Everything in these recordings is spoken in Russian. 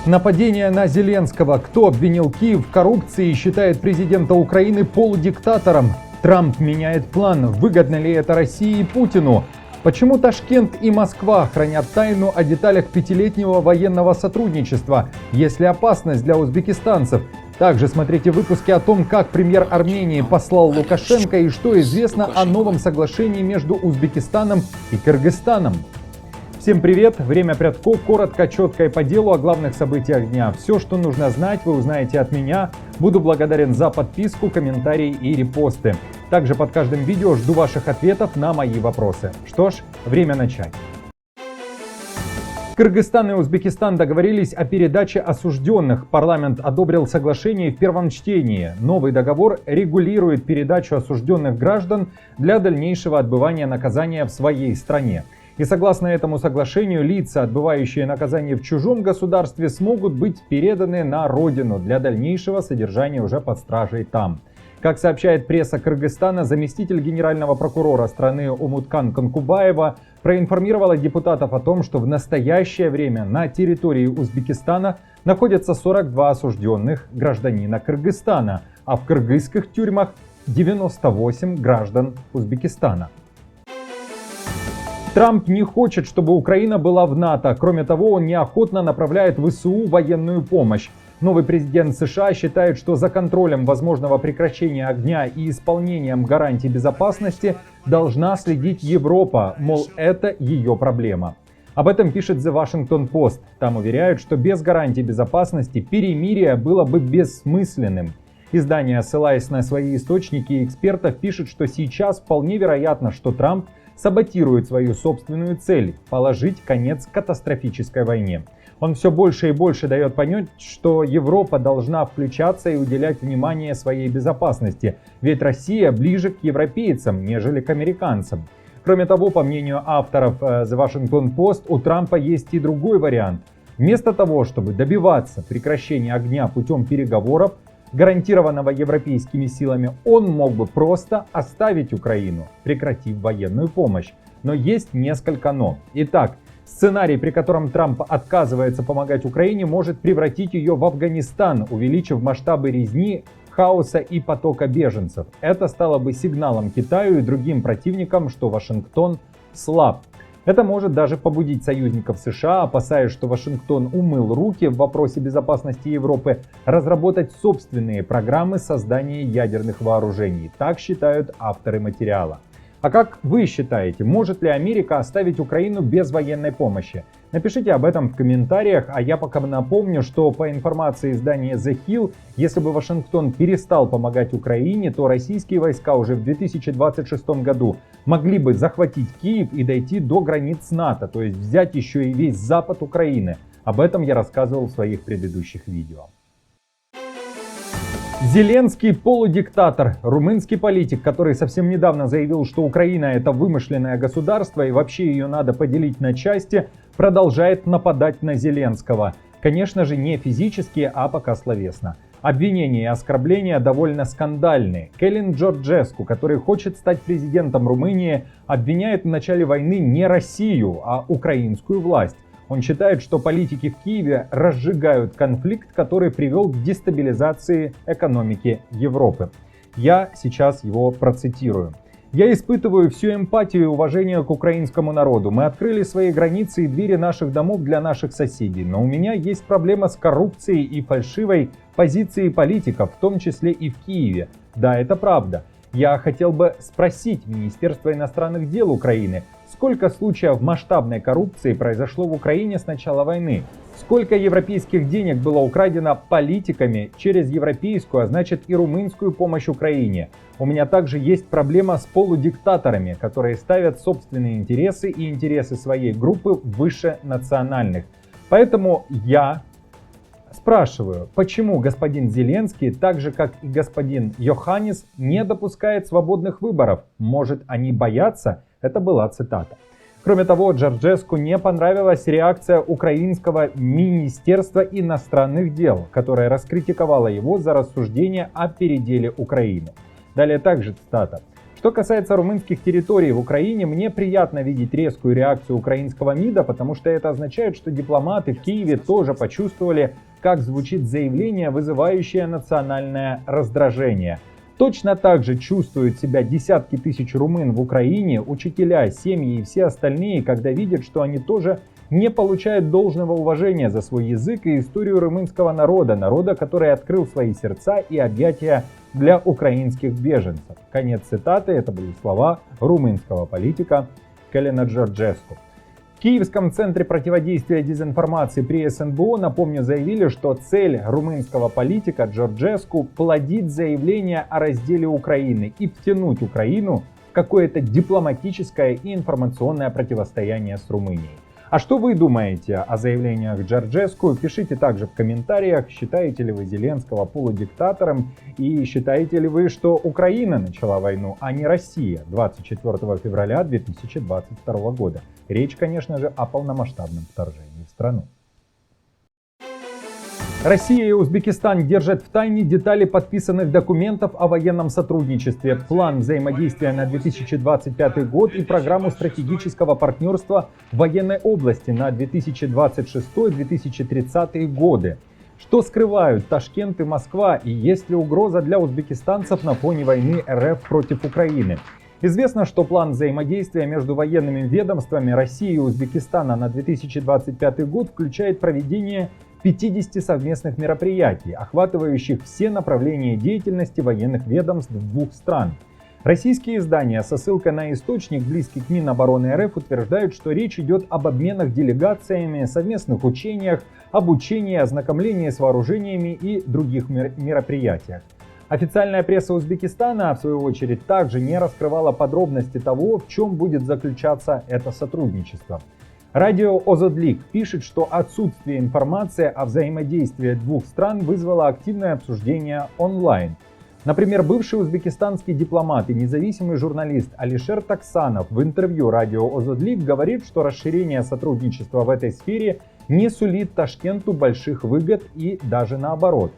Нападение на Зеленского. Кто обвинил Киев в коррупции и считает президента Украины полудиктатором? Трамп меняет план. Выгодно ли это России и Путину? Почему Ташкент и Москва хранят тайну о деталях пятилетнего военного сотрудничества? Есть ли опасность для узбекистанцев? Также смотрите выпуски о том, как премьер Армении послал Лукашенко и что известно о новом соглашении между Узбекистаном и Кыргызстаном. Всем привет! Время Прядко. Коротко, четко и по делу о главных событиях дня. Все, что нужно знать, вы узнаете от меня. Буду благодарен за подписку, комментарии и репосты. Также под каждым видео жду ваших ответов на мои вопросы. Что ж, время начать. Кыргызстан и Узбекистан договорились о передаче осужденных. Парламент одобрил соглашение в первом чтении. Новый договор регулирует передачу осужденных граждан для дальнейшего отбывания наказания в своей стране. И согласно этому соглашению, лица, отбывающие наказание в чужом государстве, смогут быть переданы на родину для дальнейшего содержания уже под стражей там. Как сообщает пресса Кыргызстана, заместитель генерального прокурора страны Умуткан Конкубаева проинформировала депутатов о том, что в настоящее время на территории Узбекистана находятся 42 осужденных гражданина Кыргызстана, а в кыргызских тюрьмах 98 граждан Узбекистана. Трамп не хочет, чтобы Украина была в НАТО. Кроме того, он неохотно направляет в ВСУ военную помощь. Новый президент США считает, что за контролем возможного прекращения огня и исполнением гарантий безопасности должна следить Европа, мол, это ее проблема. Об этом пишет The Washington Post. Там уверяют, что без гарантий безопасности перемирие было бы бессмысленным. Издание, ссылаясь на свои источники и экспертов, пишет, что сейчас вполне вероятно, что Трамп саботирует свою собственную цель – положить конец катастрофической войне. Он все больше и больше дает понять, что Европа должна включаться и уделять внимание своей безопасности, ведь Россия ближе к европейцам, нежели к американцам. Кроме того, по мнению авторов The Washington Post, у Трампа есть и другой вариант. Вместо того, чтобы добиваться прекращения огня путем переговоров, гарантированного европейскими силами, он мог бы просто оставить Украину, прекратив военную помощь. Но есть несколько «но». Итак, сценарий, при котором Трамп отказывается помогать Украине, может превратить ее в Афганистан, увеличив масштабы резни, хаоса и потока беженцев. Это стало бы сигналом Китаю и другим противникам, что Вашингтон слаб. Это может даже побудить союзников США, опасаясь, что Вашингтон умыл руки в вопросе безопасности Европы, разработать собственные программы создания ядерных вооружений. Так считают авторы материала. А как вы считаете, может ли Америка оставить Украину без военной помощи? Напишите об этом в комментариях, а я пока напомню, что по информации издания The Hill, если бы Вашингтон перестал помогать Украине, то российские войска уже в 2026 году могли бы захватить Киев и дойти до границ НАТО, то есть взять еще и весь запад Украины. Об этом я рассказывал в своих предыдущих видео. Зеленский полудиктатор, румынский политик, который совсем недавно заявил, что Украина это вымышленное государство и вообще ее надо поделить на части, продолжает нападать на Зеленского. Конечно же, не физически, а пока словесно. Обвинения и оскорбления довольно скандальные. Кэлин Джорджеску, который хочет стать президентом Румынии, обвиняет в начале войны не Россию, а украинскую власть. Он считает, что политики в Киеве разжигают конфликт, который привел к дестабилизации экономики Европы. Я сейчас его процитирую. «Я испытываю всю эмпатию и уважение к украинскому народу. Мы открыли свои границы и двери наших домов для наших соседей. Но у меня есть проблема с коррупцией и фальшивой позицией политиков, в том числе и в Киеве. Да, это правда. Я хотел бы спросить Министерство иностранных дел Украины, сколько случаев масштабной коррупции произошло в Украине с начала войны? Сколько европейских денег было украдено политиками через европейскую, а значит и румынскую помощь Украине? У меня также есть проблема с полудиктаторами, которые ставят собственные интересы и интересы своей группы выше национальных. Поэтому я спрашиваю, почему господин Зеленский, так же как и господин Йоханнис, не допускает свободных выборов? Может, они боятся? Это была цитата. Кроме того, Джорджеску не понравилась реакция украинского Министерства иностранных дел, которое раскритиковало его за рассуждение о переделе Украины. Далее также цитата. Что касается румынских территорий в Украине, мне приятно видеть резкую реакцию украинского МИДа, потому что это означает, что дипломаты в Киеве тоже почувствовали, как звучит заявление, вызывающее национальное раздражение. Точно так же чувствуют себя десятки тысяч румын в Украине, учителя, семьи и все остальные, когда видят, что они тоже не получают должного уважения за свой язык и историю румынского народа, который открыл свои сердца и объятия для украинских беженцев. Конец цитаты, это были слова румынского политика Калина Джорджеску. В Киевском центре противодействия дезинформации при СНБО, напомню, заявили, что цель румынского политика Джорджеску плодить заявление о разделе Украины и втянуть Украину в какое-то дипломатическое и информационное противостояние с Румынией. А что вы думаете о заявлениях Джорджеску? Пишите также в комментариях, считаете ли вы Зеленского полудиктатором и считаете ли вы, что Украина начала войну, а не Россия 24 февраля 2022 года. Речь, конечно же, о полномасштабном вторжении в страну. Россия и Узбекистан держат в тайне детали подписанных документов о военном сотрудничестве, план взаимодействия на 2025 год и программу стратегического партнерства в военной области на 2026-2030 годы. Что скрывают Ташкент и Москва, и есть ли угроза для узбекистанцев на фоне войны РФ против Украины? Известно, что план взаимодействия между военными ведомствами России и Узбекистана на 2025 год включает проведение 50 совместных мероприятий, охватывающих все направления деятельности военных ведомств двух стран. Российские издания со ссылкой на источник, близкий к Минобороны РФ, утверждают, что речь идет об обменах делегациями, совместных учениях, обучении, ознакомлении с вооружениями и других мероприятиях. Официальная пресса Узбекистана, в свою очередь, также не раскрывала подробности того, в чем будет заключаться это сотрудничество. Радио Озодлик пишет, что отсутствие информации о взаимодействии двух стран вызвало активное обсуждение онлайн. Например, бывший узбекистанский дипломат и независимый журналист Алишер Таксанов в интервью радио Озодлик говорит, что расширение сотрудничества в этой сфере не сулит Ташкенту больших выгод и даже наоборот.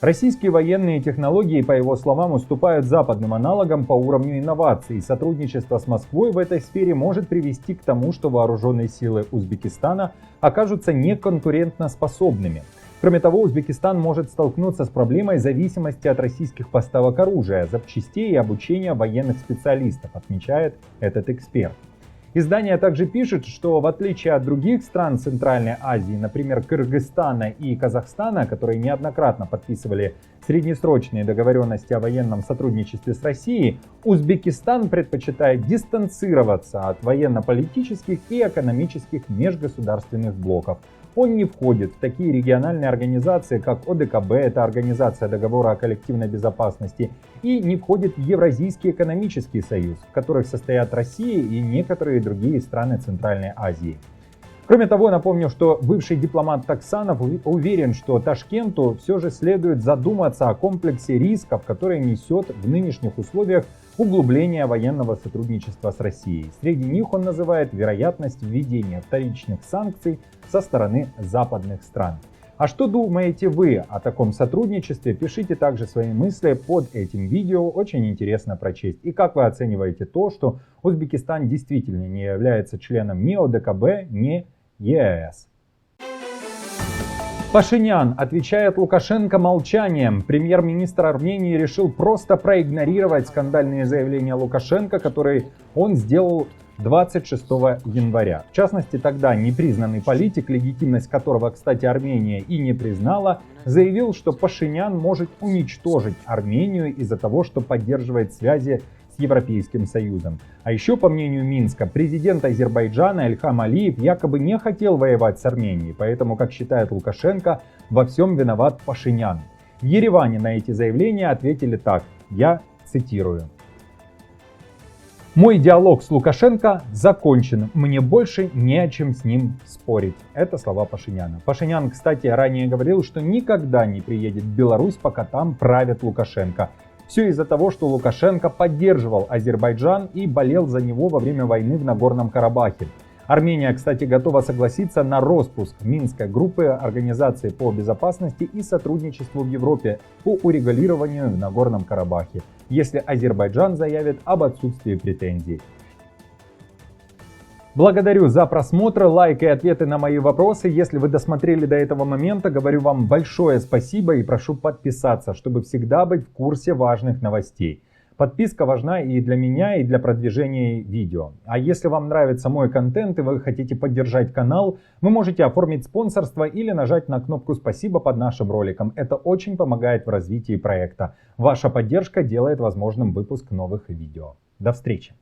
Российские военные технологии, по его словам, уступают западным аналогам по уровню инноваций, и сотрудничество с Москвой в этой сфере может привести к тому, что вооруженные силы Узбекистана окажутся неконкурентоспособными. Кроме того, Узбекистан может столкнуться с проблемой зависимости от российских поставок оружия, запчастей и обучения военных специалистов, отмечает этот эксперт. Издание также пишет, что в отличие от других стран Центральной Азии, например, Кыргызстана и Казахстана, которые неоднократно подписывали среднесрочные договоренности о военном сотрудничестве с Россией, Узбекистан предпочитает дистанцироваться от военно-политических и экономических межгосударственных блоков. Он не входит в такие региональные организации, как ОДКБ, это Организация договора о коллективной безопасности, и не входит в Евразийский экономический союз, в которых состоят Россия и некоторые другие страны Центральной Азии. Кроме того, напомню, что бывший дипломат Таксанов уверен, что Ташкенту все же следует задуматься о комплексе рисков, которые несет в нынешних условиях углубление военного сотрудничества с Россией. Среди них он называет вероятность введения вторичных санкций со стороны западных стран. А что думаете вы о таком сотрудничестве? Пишите также свои мысли под этим видео, очень интересно прочесть. И как вы оцениваете то, что Узбекистан действительно не является членом ни ОДКБ, ни ЕС? Пашинян отвечает Лукашенко молчанием. Премьер-министр Армении решил просто проигнорировать скандальные заявления Лукашенко, которые он сделал 26 января. В частности, тогда непризнанный политик, легитимность которого, кстати, Армения и не признала, заявил, что Пашинян может уничтожить Армению из-за того, что поддерживает связи с Европейским Союзом. А еще, по мнению Минска, президент Азербайджана Ильхам Алиев якобы не хотел воевать с Арменией, поэтому, как считает Лукашенко, во всем виноват Пашинян. В Ереване на эти заявления ответили так, я цитирую. «Мой диалог с Лукашенко закончен, мне больше не о чем с ним спорить». Это слова Пашиняна. Пашинян, кстати, ранее говорил, что никогда не приедет в Беларусь, пока там правит Лукашенко. Все из-за того, что Лукашенко поддерживал Азербайджан и болел за него во время войны в Нагорном Карабахе. Армения, кстати, готова согласиться на распуск Минской группы Организации по безопасности и сотрудничеству в Европе по урегулированию в Нагорном Карабахе, если Азербайджан заявит об отсутствии претензий. Благодарю за просмотр, лайк и ответы на мои вопросы. Если вы досмотрели до этого момента, говорю вам большое спасибо и прошу подписаться, чтобы всегда быть в курсе важных новостей. Подписка важна и для меня, и для продвижения видео. А если вам нравится мой контент и вы хотите поддержать канал, вы можете оформить спонсорство или нажать на кнопку «Спасибо» под нашим роликом. Это очень помогает в развитии проекта. Ваша поддержка делает возможным выпуск новых видео. До встречи!